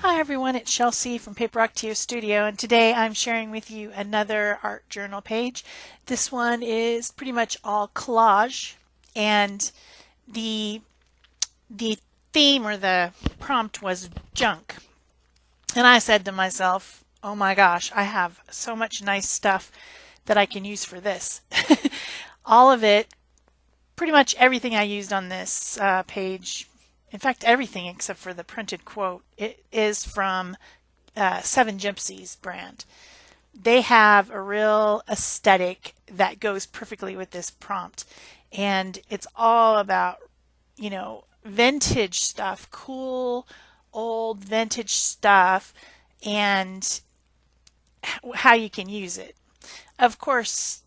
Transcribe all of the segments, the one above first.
Hi everyone, it's Shel from Paper Octio Studio, and today I'm sharing with you another art journal page. This one is pretty much all collage, and the the theme or the prompt was junk. And I said to myself, oh my gosh, I have so much nice stuff that I can use for this. All of it, pretty much everything I used on this page, in fact everything except for the printed quote, it is from Seven Gypsies brand. They have a real aesthetic that goes perfectly with this prompt, and it's all about, vintage stuff, cool old vintage stuff, and how you can use it. Of course,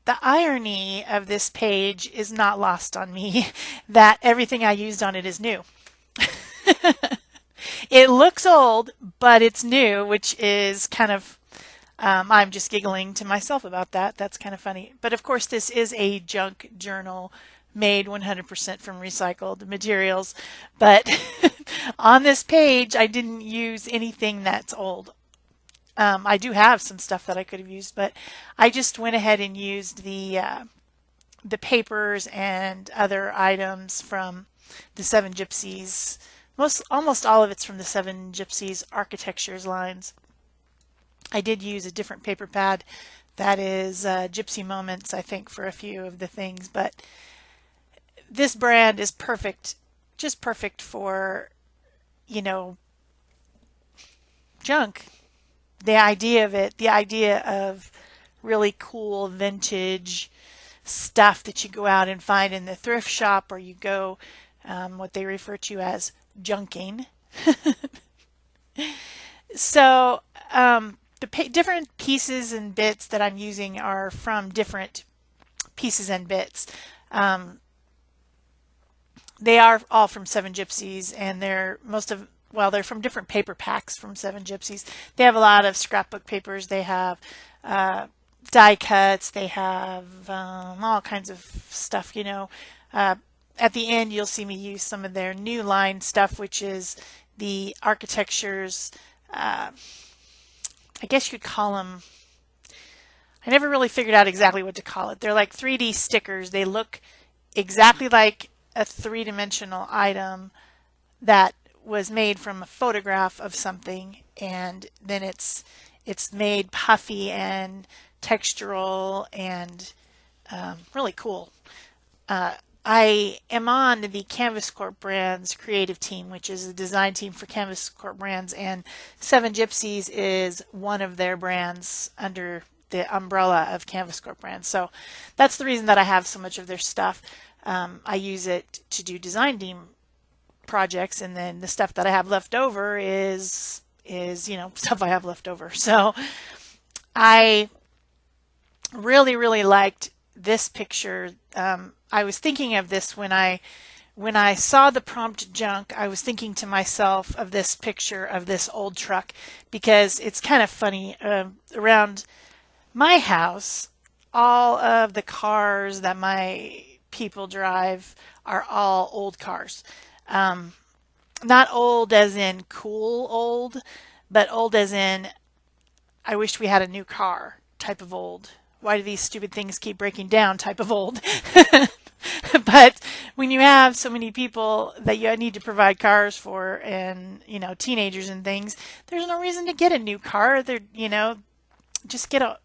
the irony of this page is not lost on me that everything I used on it is new. It looks old, but it's new, which is kind of, I'm just giggling to myself about that. That's kind of funny. But of course, this is a junk journal made 100% from recycled materials. But on this page, I didn't use anything that's old. I do have some stuff that I could have used, but I just went ahead and used the papers and other items from the Seven Gypsies. Almost all of it's from the Seven Gypsies Architectures lines. I did use a different paper pad that is Gypsy Moments, I think, for a few of the things, but this brand is perfect, just perfect for, junk. The idea of it, the idea of really cool vintage stuff that you go out and find in the thrift shop, or you go what they refer to as junking. So the different pieces and bits that I'm using are from different pieces and bits. They are all from Seven Gypsies, and they're from different paper packs from Seven Gypsies. They have a lot of scrapbook papers. They have die cuts. They have all kinds of stuff, At the end, you'll see me use some of their new line stuff, which is the Architectures. I guess you could call them, I never really figured out exactly what to call it. They're like 3D stickers. They look exactly like a three-dimensional item that was made from a photograph of something, and then it's made puffy and textural and really cool. I am on the Canvas Corp Brands creative team, which is a design team for Canvas Corp Brands, and Seven Gypsies is one of their brands under the umbrella of Canvas Corp Brands. So that's the reason that I have so much of their stuff. I use it to do design team projects, and then the stuff that I have left over is stuff I have left over. So I really liked this picture. I was thinking of this when I saw the prompt junk. I was thinking to myself of this picture of this old truck, because it's kind of funny. Around my house, all of the cars that my people drive are all old cars. Not old as in cool old, but old as in I wish we had a new car type of old. Why do these stupid things keep breaking down type of old? But when you have so many people that you need to provide cars for, and teenagers and things, there's no reason to get a new car. Just get a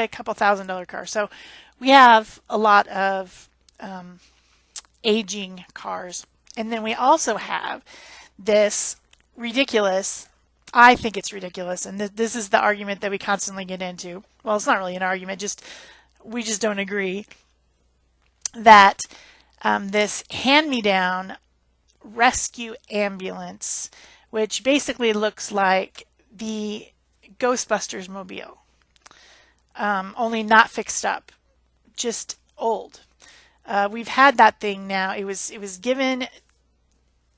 couple $1,000 car. So we have a lot of aging cars. And then we also have this ridiculous, I think it's ridiculous, and this is the argument that we constantly get into. Well, it's not really an argument, we just don't agree, that this hand-me-down rescue ambulance, which basically looks like the Ghostbusters mobile, only not fixed up, just old. We've had that thing now. It was given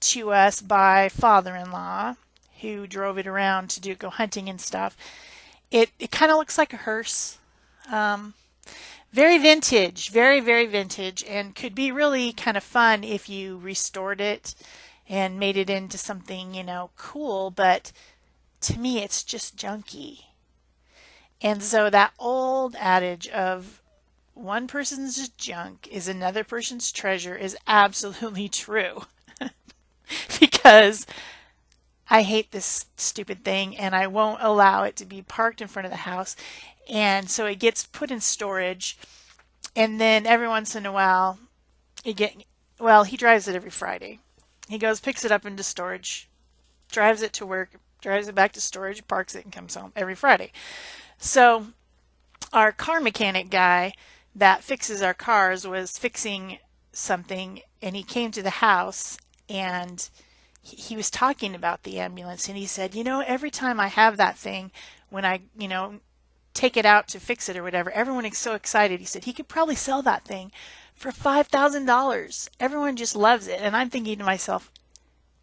to us by father-in-law, who drove it around to go hunting and stuff. It kind of looks like a hearse. Very vintage, very vintage, and could be really kind of fun if you restored it and made it into something, cool, but to me it's just junky. And so that old adage of one person's junk is another person's treasure is absolutely true. Because I hate this stupid thing and I won't allow it to be parked in front of the house. And so it gets put in storage. And then every once in a while, he drives it every Friday. He goes, picks it up into storage, drives it to work, drives it back to storage, parks it, and comes home every Friday. So our car mechanic guy that fixes our cars was fixing something, and he came to the house, and he was talking about the ambulance, and he said, every time I have that thing, when I, take it out to fix it or whatever, everyone is so excited. He said he could probably sell that thing for $5,000. Everyone just loves it. And I'm thinking to myself,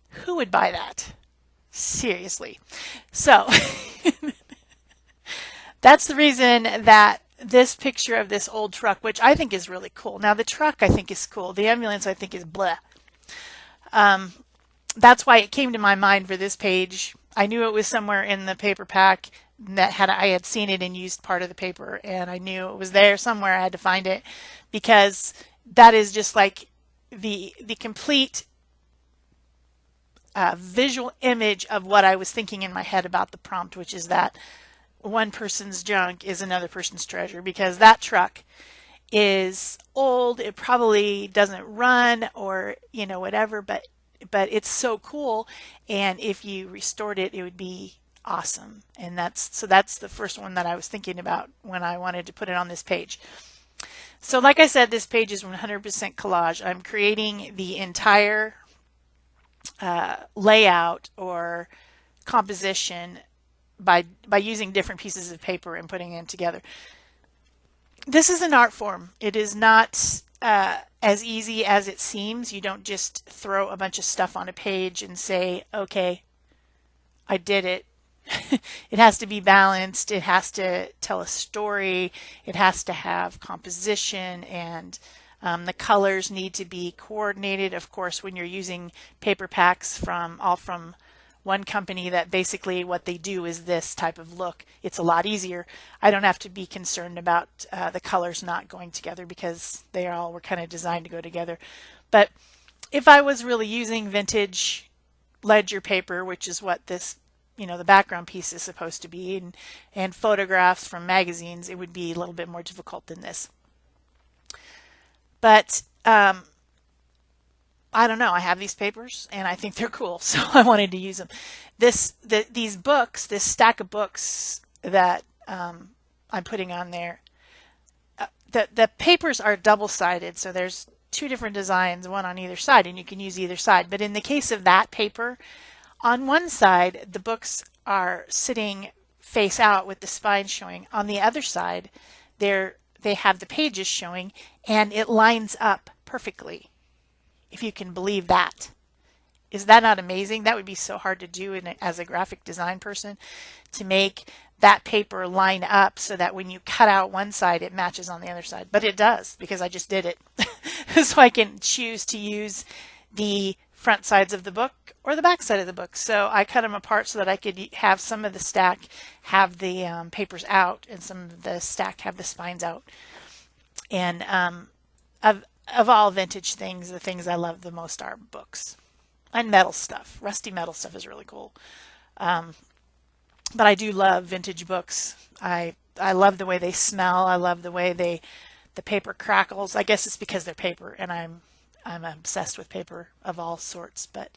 who would buy that? Seriously. So that's the reason that this picture of this old truck, which I think is really cool. Now the truck I think is cool. The ambulance I think is bleh. That's why it came to my mind for this page. I knew it was somewhere in the paper pack that I had seen it and used part of the paper, and I knew it was there somewhere. I had to find it because that is just like the complete visual image of what I was thinking in my head about the prompt, which is that one person's junk is another person's treasure, because that truck is old. It probably doesn't run or whatever, but it's so cool, and if you restored it, it would be awesome. And that's the first one that I was thinking about when I wanted to put it on this page. So like I said, this page is 100% collage. I'm creating the entire layout or composition by using different pieces of paper and putting them together. This is an art form. It is not as easy as it seems. You don't just throw a bunch of stuff on a page and say, okay, I did it. It has to be balanced. It has to tell a story. It has to have composition, and the colors need to be coordinated. Of course, when you're using paper packs from one company that basically what they do is this type of look, it's a lot easier. I don't have to be concerned about the colors not going together because they all were kind of designed to go together. But if I was really using vintage ledger paper, which is what this the background piece is supposed to be, and photographs from magazines, it would be a little bit more difficult than this. But I don't know. I have these papers and I think they're cool, so I wanted to use them. These books, this stack of books that I'm putting on there, the papers are double-sided, so there's two different designs, one on either side, and you can use either side. But in the case of that paper, on one side, the books are sitting face out with the spine showing. On the other side, they have the pages showing, and it lines up perfectly, if you can believe that. Is that not amazing? That would be so hard to do as a graphic design person, to make that paper line up so that when you cut out one side, it matches on the other side. But it does, because I just did it. So I can choose to use the front sides of the book or the back side of the book. So I cut them apart so that I could have some of the stack have the papers out and some of the stack have the spines out. And of all vintage things, the things I love the most are books and metal stuff. Rusty metal stuff is really cool. But I do love vintage books. I love the way they smell. I love the way the paper crackles. I guess it's because they're paper, and I'm obsessed with paper of all sorts. But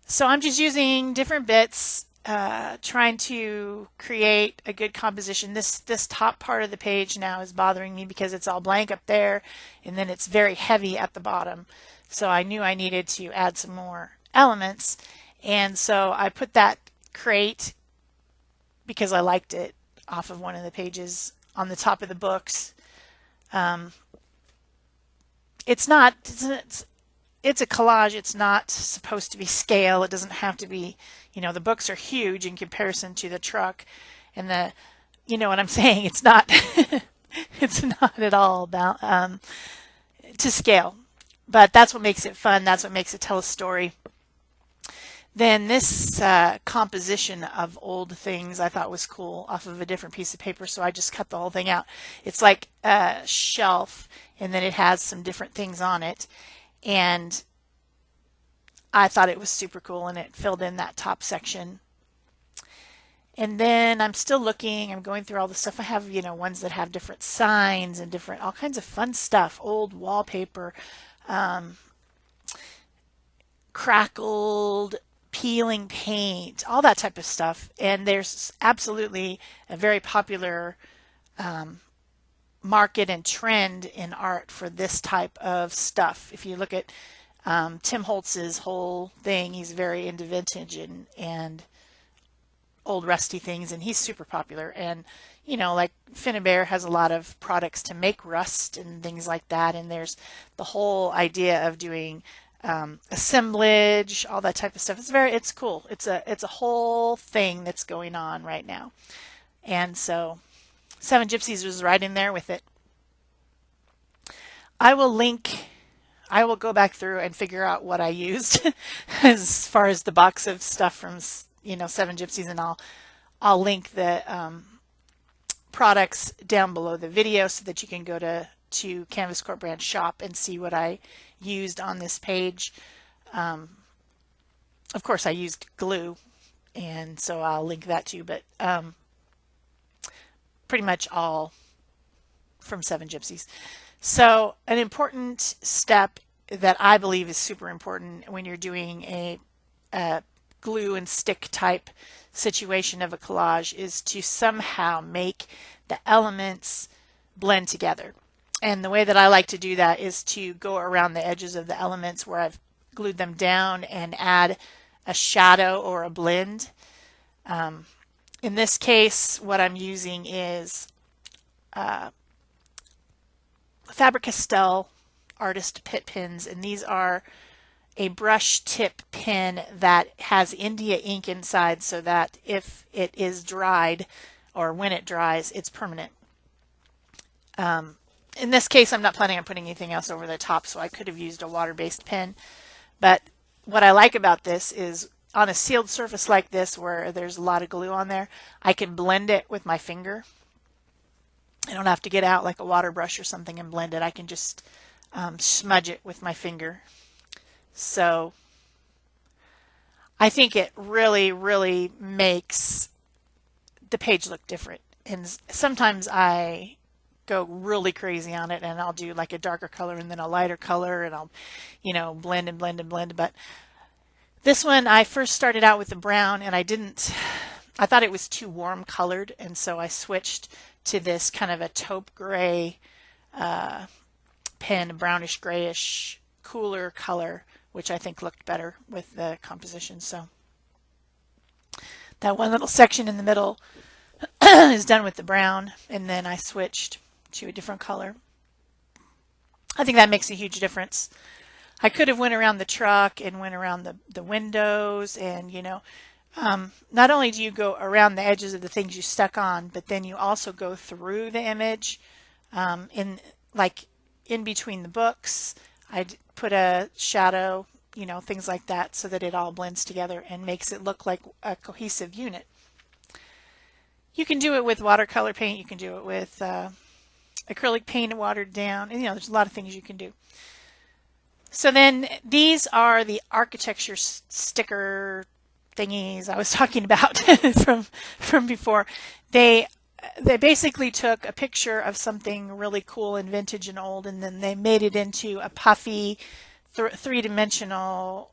so I'm just using different bits, trying to create a good composition. This top part of the page now is bothering me because it's all blank up there, and then it's very heavy at the bottom. So I knew I needed to add some more elements, and so I put that crate, because I liked it, off of one of the pages on the top of the books. It's a collage. It's not supposed to be scale. It doesn't have to be, the books are huge in comparison to the truck, and you know what I'm saying? It's not, it's not at all about, to scale. but that's what makes it fun. That's what makes it tell a story. Then this composition of old things I thought was cool off of a different piece of paper, so I just cut the whole thing out. It's like a shelf, and then it has some different things on it, and I thought it was super cool, and it filled in that top section. And then I'm still looking, I'm going through all the stuff. I have, ones that have different signs and different, all kinds of fun stuff, old wallpaper, um, crackled peeling paint, all that type of stuff. And there's absolutely a very popular market and trend in art for this type of stuff. If you look at Tim Holtz's whole thing, he's very into vintage and old rusty things, and he's super popular. And like Finnebear has a lot of products to make rust and things like that. And there's the whole idea of doing assemblage, all that type of stuff. It's cool. It's a whole thing that's going on right now. And so Seven Gypsies was right in there with it. I will go back through and figure out what I used as far as the box of stuff from Seven Gypsies, and I'll link the products down below the video so that you can go to Canvas Corp Brand shop and see what I used on this page. Of course, I used glue, and so I'll link that too, but pretty much all from Seven Gypsies. So an important step that I believe is super important when you're doing a glue and stick type situation of a collage is to somehow make the elements blend together. And the way that I like to do that is to go around the edges of the elements where I've glued them down and add a shadow or a blend. In this case, what I'm using is Faber-Castell Artist Pit Pins, and these are a brush tip pen that has India ink inside so that if it is dried or when it dries, it's permanent. In this case, I'm not planning on putting anything else over the top, so I could have used a water-based pen. But what I like about this is on a sealed surface like this where there's a lot of glue on there, I can blend it with my finger. I don't have to get out like a water brush or something and blend it. I can just smudge it with my finger. So I think it really, really makes the page look different. And sometimes I go really crazy on it, and I'll do like a darker color and then a lighter color, and I'll, blend and blend and blend. But this one, I first started out with the brown, and I thought it was too warm colored, and so I switched to this kind of a taupe gray pen, brownish grayish, cooler color, which I think looked better with the composition. So that one little section in the middle is done with the brown, and then I switched to a different color. I think that makes a huge difference. I could have went around the truck and went around the windows, and not only do you go around the edges of the things you stuck on, but then you also go through the image in between the books. I put a shadow, things like that, so that it all blends together and makes it look like a cohesive unit. You can do it with watercolor paint. You can do it with acrylic paint watered down. And, there's a lot of things you can do. So then these are the architecture sticker thingies I was talking about from before. They basically took a picture of something really cool and vintage and old, and then they made it into a puffy three-dimensional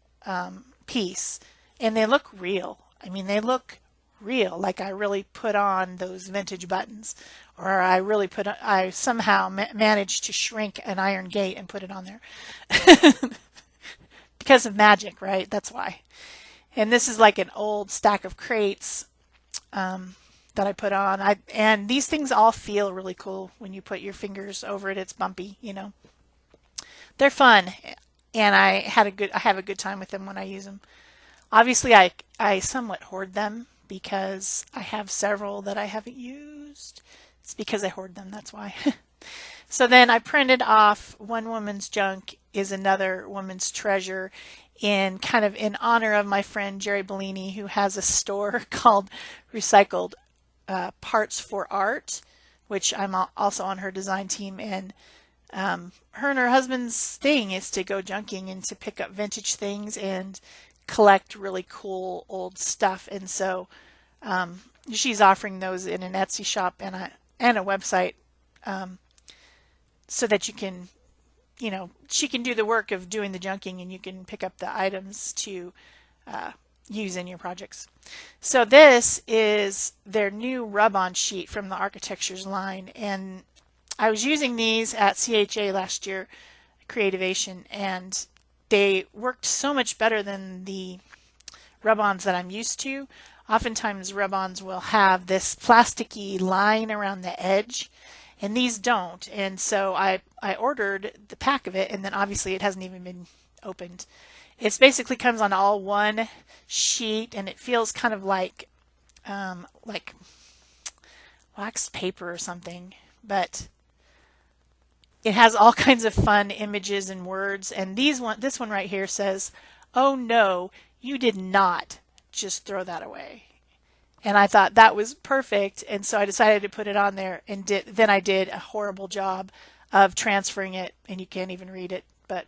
piece, and they look real. I mean, they look real, like I really put on those vintage buttons, or I somehow managed to shrink an iron gate and put it on there because of magic, right? That's why. And this is like an old stack of crates that I put on. And these things all feel really cool when you put your fingers over it. It's bumpy, They're fun, and I have a good time with them when I use them. Obviously, I somewhat hoard them because I have several that I haven't used. It's because I hoard them, that's why. So then I printed off One Woman's Junk is another woman's treasure in kind of in honor of my friend Jerry Bellini, who has a store called Recycled Parts for Art, which I'm also on her design team. And her and her husband's thing is to go junking and to pick up vintage things and collect really cool old stuff. And so she's offering those in an Etsy shop and a website, so that you can, she can do the work of doing the junking and you can pick up the items to use in your projects. So this is their new rub-on sheet from the Architextures line, and I was using these at CHA last year, Creativation, and they worked so much better than the rub-ons that I'm used to. Oftentimes rub-ons will have this plasticky line around the edge, and these don't. And so I ordered the pack of it, and then obviously it hasn't even been opened. It basically comes on all one sheet, and it feels kind of like waxed paper or something, but it has all kinds of fun images and words. And this one right here says, "Oh no, you did not just throw that away." And I thought that was perfect, and so I decided to put it on there, and then I did a horrible job of transferring it, and you can't even read it. But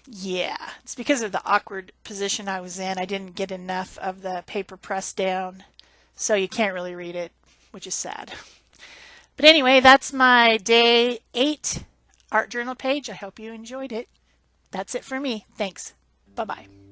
yeah, it's because of the awkward position I was in. I didn't get enough of the paper pressed down, so you can't really read it, which is sad. But anyway, that's my day 8 art journal page. I hope you enjoyed it. That's it for me. Thanks. Bye-bye.